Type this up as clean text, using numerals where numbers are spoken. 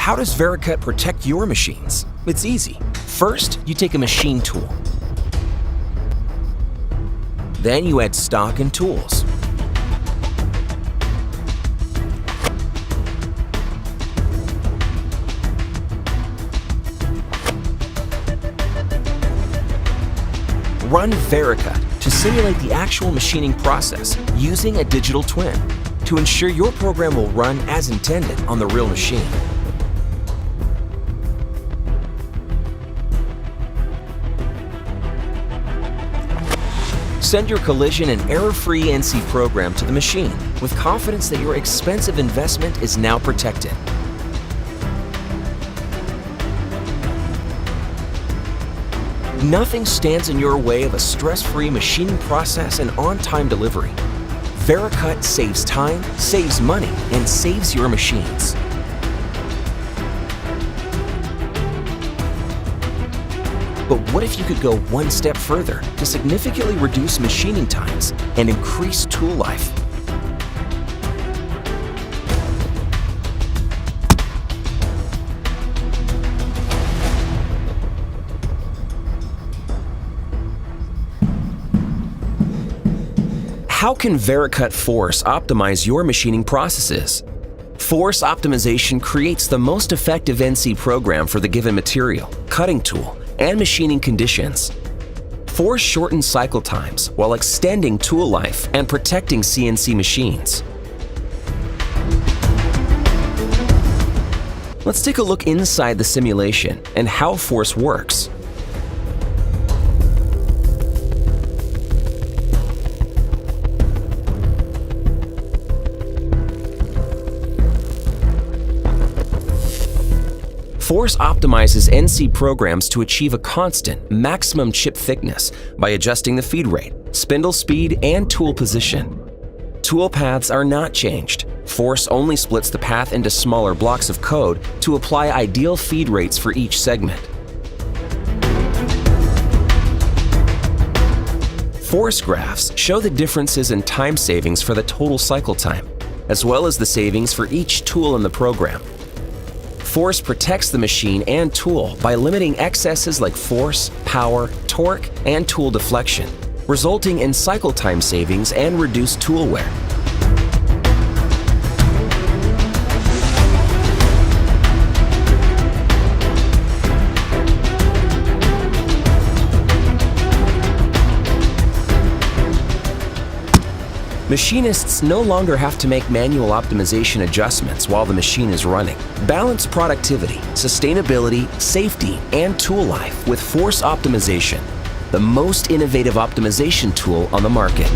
how does VERICUT protect your machines? It's easy. First, you take a machine tool. Then you add stock and tools. Run VERICUT to simulate the actual machining process using a digital twin to ensure your program will run as intended on the real machine. Send your collision and error-free NC program to the machine with confidence that your expensive investment is now protected. Nothing stands in your way of a stress-free machining process and on-time delivery. VERICUT saves time, saves money, and saves your machines. But what if you could go one step further to significantly reduce machining times and increase tool life? How can VERICUT Force optimize your machining processes? Force optimization creates the most effective NC program for the given material, cutting tool, and machining conditions. Force shortens cycle times while extending tool life and protecting CNC machines. Let's take a look inside the simulation and how Force works. Force optimizes NC programs to achieve a constant, maximum chip thickness by adjusting the feed rate, spindle speed, and tool position. Tool paths are not changed. Force only splits the path into smaller blocks of code to apply ideal feed rates for each segment. Force graphs show the differences in time savings for the total cycle time, as well as the savings for each tool in the program. Force protects the machine and tool by limiting excesses like force, power, torque, and tool deflection, resulting in cycle time savings and reduced tool wear. Machinists no longer have to make manual optimization adjustments while the machine is running. Balance productivity, sustainability, safety, and tool life with Force optimization, the most innovative optimization tool on the market.